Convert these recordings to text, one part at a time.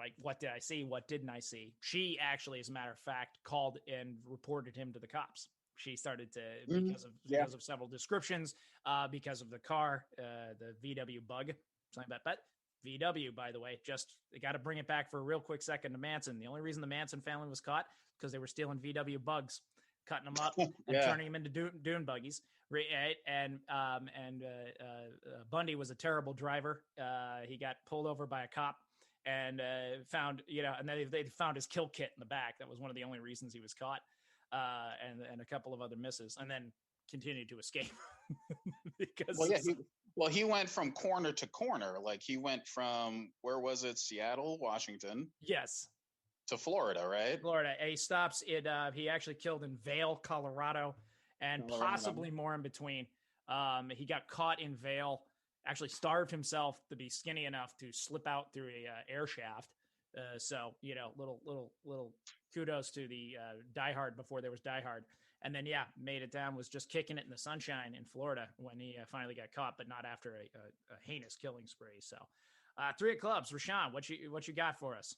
like, what did I see? What didn't I see? She actually, as a matter of fact, called and reported him to the cops. She started to, because of several descriptions, because of the car, the VW Bug, something like that. But VW, by the way, just they got to bring it back for a real quick second to Manson. The only reason the Manson family was caught because they were stealing VW Bugs, cutting them up and turning them into dune buggies. Right? And Bundy was a terrible driver. He got pulled over by a cop and found, and then they found his kill kit in the back. That was one of the only reasons he was caught. And a couple of other misses, and then continued to escape. Because he went from corner to corner. Like he went from, where was it? Seattle, Washington. Yes. To Florida, right? Florida. He stops it. He actually killed in Vail, Colorado, and possibly more in between. He got caught in Vail, actually starved himself to be skinny enough to slip out through a air shaft. So, little kudos to the Die Hard before there was Die Hard. And then, made it down, was just kicking it in the sunshine in Florida when he finally got caught, but not after a heinous killing spree. So 3 of clubs. Rashawn, what you got for us?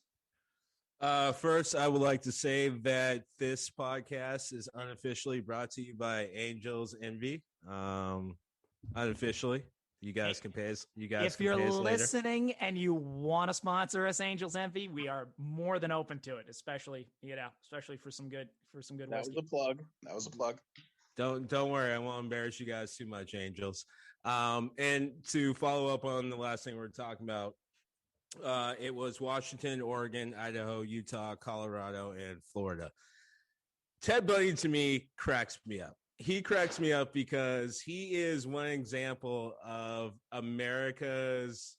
First, I would like to say that this podcast is unofficially brought to you by Angels Envy. Unofficially, you guys can pay us. If you're listening and you want to sponsor us, Angels Envy, we are more than open to it. Especially for some good whiskey. That was a plug. Don't worry, I won't embarrass you guys too much, Angels. And to follow up on the last thing we were talking about. It was Washington, Oregon, Idaho, Utah, Colorado, and Florida. Ted Bundy, to me, cracks me up. He cracks me up because he is one example of America's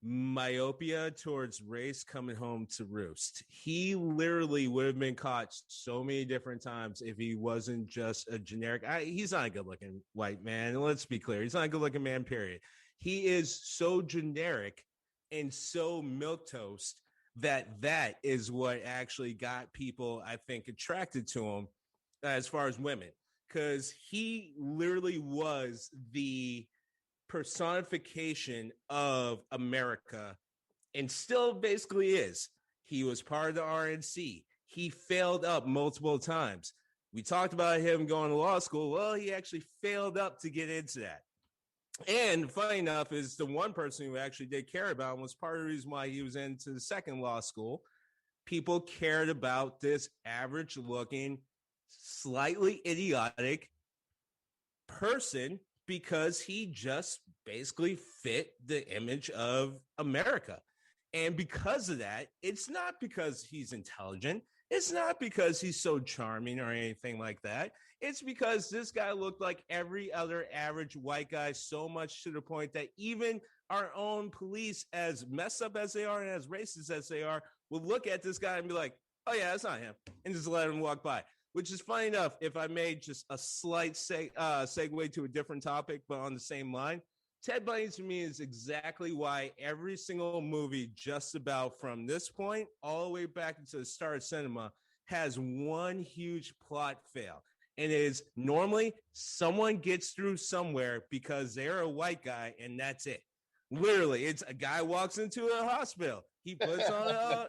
myopia towards race coming home to roost. He literally would have been caught so many different times if he wasn't just a generic. He's not a good-looking white man. Let's be clear. He's not a good-looking man, period. He is so generic and so milquetoast that is what actually got people, I think, attracted to him as far as women, because he literally was the personification of America and still basically is. He was part of the RNC. He failed up multiple times. We talked about him going to law school. Well, he actually failed up to get into that. And funny enough, is the one person who actually did care about him was part of the reason why he was into the second law school. People cared about this average looking, slightly idiotic person because he just basically fit the image of America. And because of that, it's not because he's intelligent. It's not because he's so charming or anything like that. It's because this guy looked like every other average white guy, so much to the point that even our own police, as messed up as they are and as racist as they are, will look at this guy and be like, oh, yeah, that's not him, and just let him walk by. Which is funny enough, if I made just a slight segue to a different topic, but on the same line, Ted Bundy to me is exactly why every single movie just about from this point all the way back into the start of cinema has one huge plot fail. And it is normally someone gets through somewhere because they're a white guy and that's it. Literally, it's a guy walks into a hospital. He puts on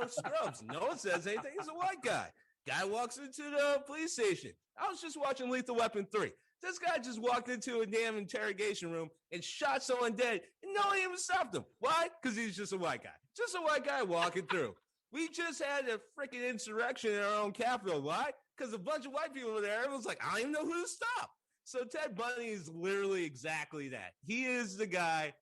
scrubs. No one says anything. He's a white guy. Guy walks into the police station. I was just watching Lethal Weapon 3. This guy just walked into a damn interrogation room and shot someone dead, and no one even stopped him. Why? Because he's just a white guy. Just a white guy walking through. We just had a freaking insurrection in our own capital. Why? Because a bunch of white people were there. Everyone's like, I don't even know who to stop. So Ted Bundy is literally exactly that. He is the guy.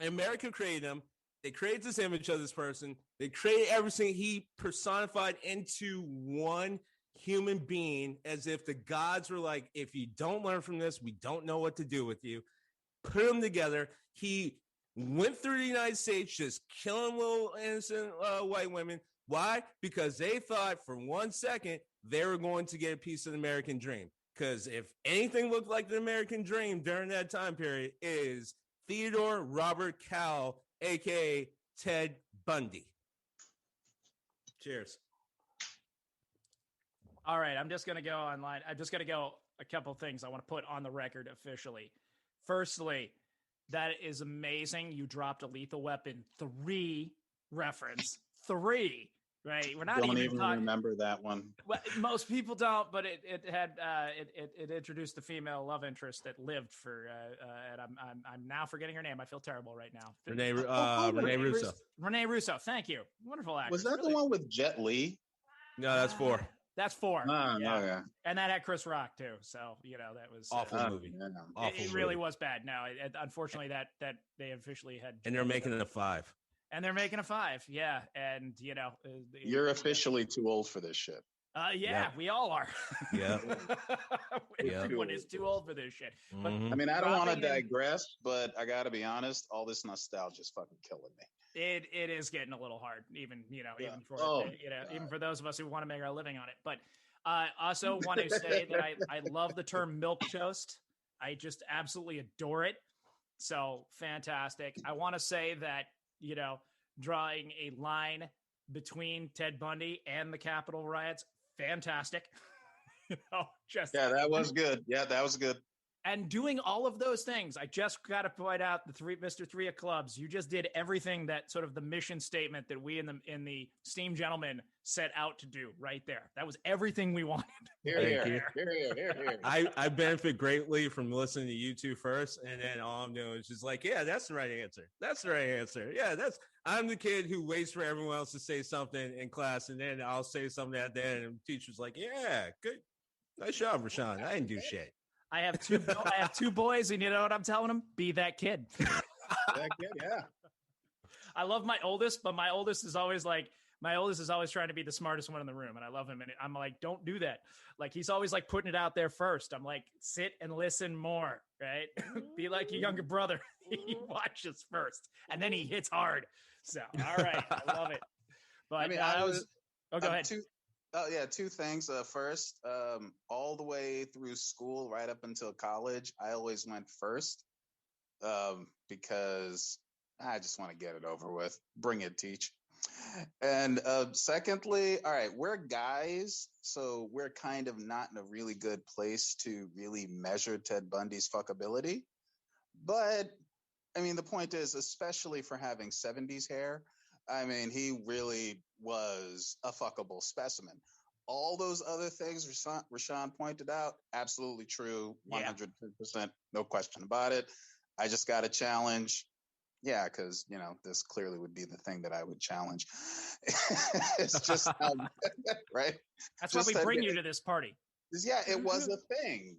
America created him. They created this image of this person. They created everything he personified into one human being, as if the gods were like, if you don't learn from this, we don't know what to do with you. Put them together. He went through the United States just killing little innocent white women. Why? Because they thought for 1 second they were going to get a piece of the American dream. Because if anything looked like the American dream during that time period, is Theodore Robert Cowell, a.k.a. Ted Bundy. Cheers. All right, I'm just going to go online. I'm just going to go a couple things I want to put on the record officially. Firstly, that is amazing. You dropped a Lethal Weapon 3 reference. 3. Right, we're not don't even remember that one. Well, most people don't, but it introduced the female love interest that lived for. And I'm now forgetting her name. I feel terrible right now. Renee Russo. Renee Russo. Thank you. Wonderful actress. Was that the one with Jet Li? No, that's 4. That's 4. Yeah. Oh, yeah. And that had Chris Rock too. So that was awful movie. Yeah. Awful it really was bad. No, unfortunately that they officially had. And they're making it a 5. And they're making a 5, yeah. And you're officially too old for this shit. Yeah, we all are. Yeah, everyone is too old for this shit. But I mean, I don't want to digress, but I got to be honest. All this nostalgia is fucking killing me. It is getting a little hard, even even for those of us who want to make our living on it. But also want to say that I love the term milk toast. I just absolutely adore it. So fantastic. I want to say that. Drawing a line between Ted Bundy and the Capitol riots, fantastic. That was good. Yeah, that was good. And doing all of those things, I just got to point out Mr. 3 of Clubs. You just did everything that sort of the mission statement that we in the Steam Gentlemen set out to do right there. That was everything we wanted. Here. I benefit greatly from listening to you two first, and then all I'm doing is just like, yeah, that's the right answer. That's the right answer. Yeah, I'm the kid who waits for everyone else to say something in class, and then I'll say something at the end, and the teacher's like, yeah, good. Nice job, Rashawn. I didn't do shit. I have 2 boys, and you know what I'm telling them? Be that kid. That kid, yeah. I love my oldest, but my oldest is always trying to be the smartest one in the room, and I love him. And I'm like, don't do that. Like, he's always like putting it out there first. I'm like, sit and listen more, right? Be like your younger brother. He watches first, and then he hits hard. So, all right, I love it. But I mean, go ahead. 2 things. First, all the way through school, right up until college, I always went first because I just want to get it over with. Bring it, teach. And secondly, all right, we're guys, so we're kind of not in a really good place to really measure Ted Bundy's fuckability. But, I mean, the point is, especially for having 70s hair, I mean, he really was a fuckable specimen. All those other things Rashawn pointed out, absolutely true, 100%, no question about it. I just got a challenge. Yeah, because, this clearly would be the thing that I would challenge. It's just, right? That's why we bring you to this party. Yeah, it was a thing,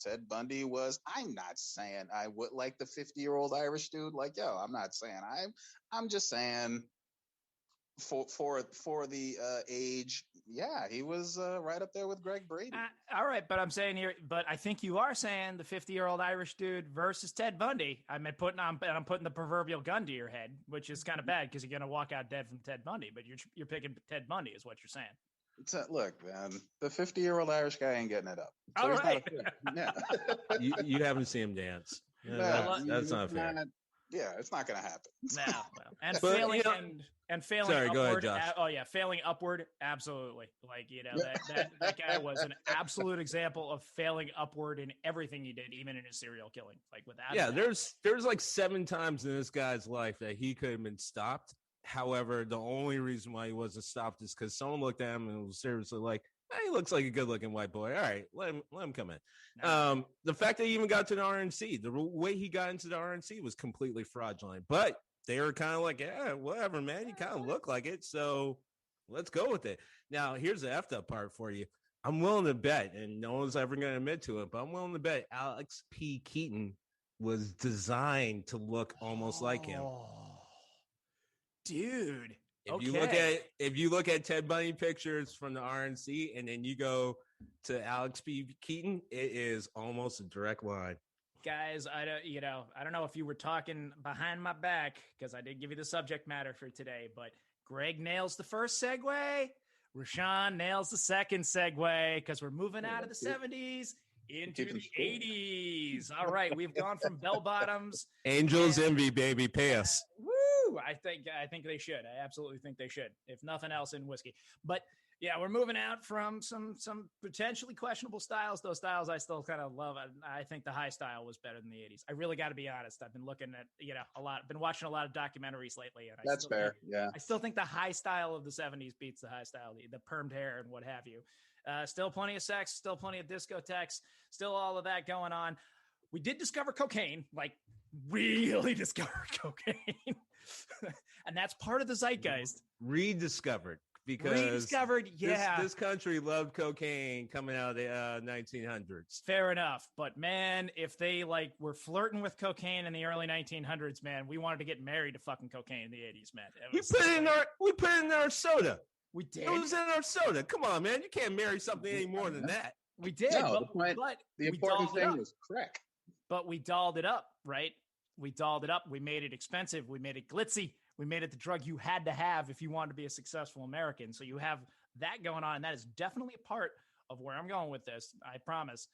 Ted Bundy was, I'm not saying I would like the 50-year-old Irish dude. Like, I'm not saying I'm just saying for the age, he was right up there with Greg Brady. All right, but I'm saying here, but I think you are saying the 50-year-old Irish dude versus Ted Bundy. I'm putting the proverbial gun to your head, which is kind of bad because you're going to walk out dead from Ted Bundy. But you're picking Ted Bundy, is what you're saying. Look, man, the 50-year-old Irish guy ain't getting it up. So all right. You haven't seen him dance. That's not fair. It's not going to happen. No, and failing Sorry, upward. go ahead, Josh. Failing upward, absolutely. Like that guy was an absolute example of failing upward in everything he did, even in his serial killing. Like without there's like 7 times in this guy's life that he could have been stopped. However, the only reason why he wasn't stopped is because someone looked at him and was seriously like, he looks like a good-looking white boy. All right, let him come in. No. The fact that he even got to the RNC, the way he got into the RNC was completely fraudulent. But they were kind of like, yeah, whatever, man. You kind of look like it, so let's go with it. Now, here's the effed up part for you. I'm willing to bet, and no one's ever going to admit to it, but I'm willing to bet Alex P. Keaton was designed to look almost like him. Dude. If you look at Ted Bundy pictures from the RNC and then you go to Alex P. Keaton, it is almost a direct line. Guys, I don't know if you were talking behind my back because I did give you the subject matter for today, but Greg nails the first segue. Rashawn nails the second segue because we're moving out of the 70s into the 80s. All right, we've gone from bell bottoms. Angels envy, baby. Pay us. Woo! Woo! I think they should. I absolutely think they should, if nothing else, in whiskey. But yeah, we're moving out from some potentially questionable styles. Those styles I still kind of love. I think the high style was better than the 80s. I really got to be honest. I've been looking at, been watching a lot of documentaries lately. And That's fair. Yeah. I still think the high style of the 70s beats the high style, the permed hair and what have you. Still plenty of sex, still plenty of discotheques, still all of that going on. We did discover cocaine, like really discover cocaine. And that's part of the zeitgeist. Rediscovered. Because yeah, this country loved cocaine coming out of the 1900s. Fair enough, but man, if they were flirting with cocaine in the early 1900s, man, we wanted to get married to fucking cocaine in the 80s, man. We put it in our soda. We did. It was in our soda. Come on, man, you can't marry something any more than that. We did. No, but the important thing was crack. But we dolled it up, right? We dolled it up. We made it expensive. We made it glitzy. We made it the drug you had to have if you wanted to be a successful American. So you have that going on. And that is definitely a part of where I'm going with this. I promise.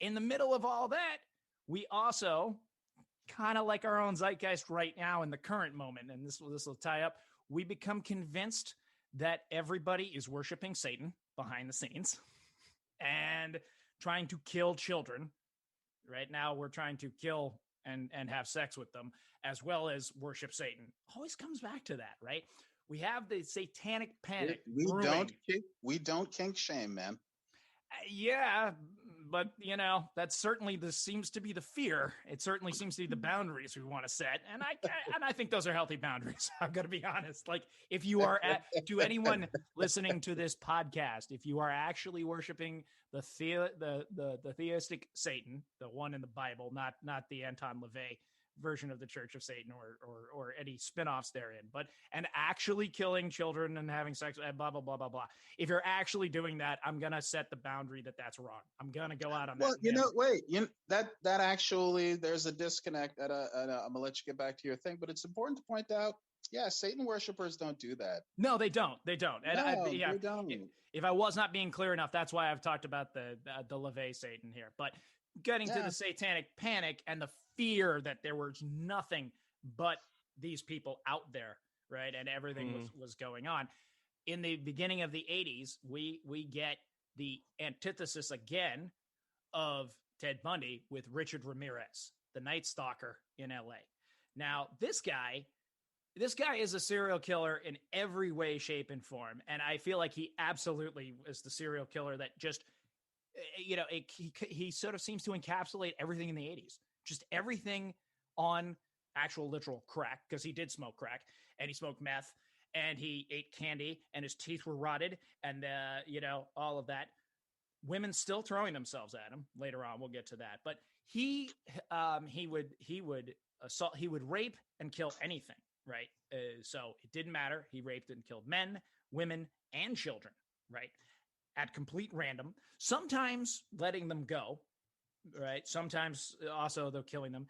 In the middle of all that, we also kind of like our own zeitgeist right now in the current moment. And this will tie up. We become convinced that everybody is worshiping Satan behind the scenes and trying to kill children. Right now, we're trying to kill and have sex with them, as well as worship Satan. Always comes back to that, right? We have the satanic panic. We don't kink shame, man. Yeah, but that certainly seems to be the fear. It certainly seems to be the boundaries we want to set, and I think those are healthy boundaries. I'm going to be honest. Like, if you are to anyone listening to this podcast, if you are actually worshiping the theistic Satan, the one in the Bible, not the Anton LaVey version of the Church of Satan or any spinoffs therein, but and actually killing children and having sex, blah blah blah blah blah. If you're actually doing that, I'm gonna set the boundary that's wrong. I'm gonna go out on that. Well, that actually there's a disconnect. I'm gonna let you get back to your thing, but it's important to point out. Yeah, Satan worshipers don't do that. No, they don't. They don't. And they don't. If I was not being clear enough, that's why I've talked about the LaVey Satan here. But getting to the satanic panic and the fear that there was nothing but these people out there, right? And everything was going on. In the beginning of the 80s, we get the antithesis again of Ted Bundy with Richard Ramirez, the Night Stalker in LA. Now, this guy is a serial killer in every way, shape, and form. And I feel like he absolutely is the serial killer that just, he sort of seems to encapsulate everything in the 80s. Just everything on actual literal crack, because he did smoke crack and he smoked meth and he ate candy and his teeth were rotted and, all of that. Women still throwing themselves at him later on. We'll get to that. But he would rape and kill anything. Right. So it didn't matter. He raped and killed men, women, and children, right? At complete random, sometimes letting them go, right? Sometimes also, though, killing them,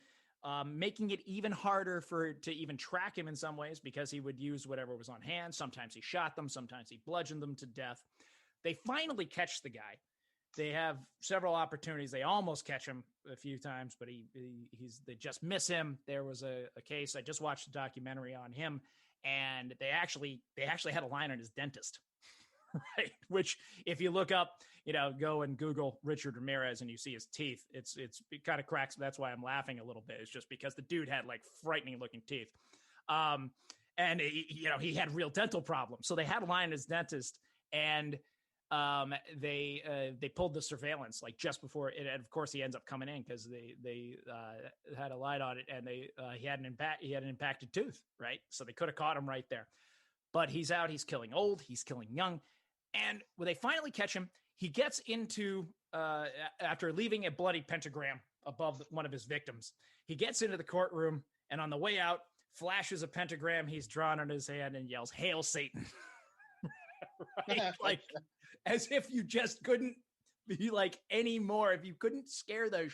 making it even harder to even track him in some ways because he would use whatever was on hand. Sometimes he shot them. Sometimes he bludgeoned them to death. They finally catch the guy. They have several opportunities. They almost catch him a few times, but they just miss him. There was a case. I just watched a documentary on him, and they actually had a line on his dentist, right? Which, if you look up, go and Google Richard Ramirez and you see his teeth, it kind of cracks. That's why I'm laughing a little bit. It's just because the dude had frightening looking teeth, and he had real dental problems. So they had a line on his dentist, and they pulled the surveillance just before it, and of course he ends up coming in because they had a light on it, and he had an impacted tooth, right? So they could have caught him right there, but he's out. He's killing old. He's killing young, and when they finally catch him, he gets into after leaving a bloody pentagram above one of his victims. He gets into the courtroom, and on the way out, flashes a pentagram he's drawn on his hand and yells, "Hail Satan!" Right? As if you just couldn't be any more. If you couldn't scare the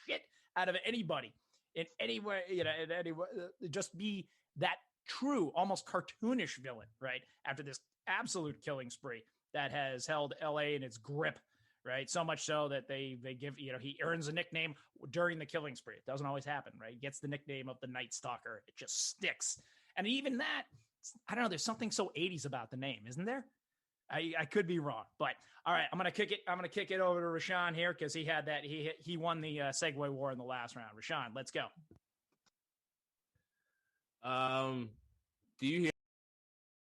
shit out of anybody in any way, in any way, just be that true, almost cartoonish villain, right? After this absolute killing spree that has held LA in its grip, right? So much so that they give, he earns a nickname during the killing spree. It doesn't always happen, right? He gets the nickname of the Night Stalker. It just sticks. And even that, I don't know. There's something so 80s about the name, isn't there? I could be wrong, but all right. I'm gonna kick it over to Rashawn here because he had that. He won the Segway war in the last round. Rashawn, let's go. Do you hear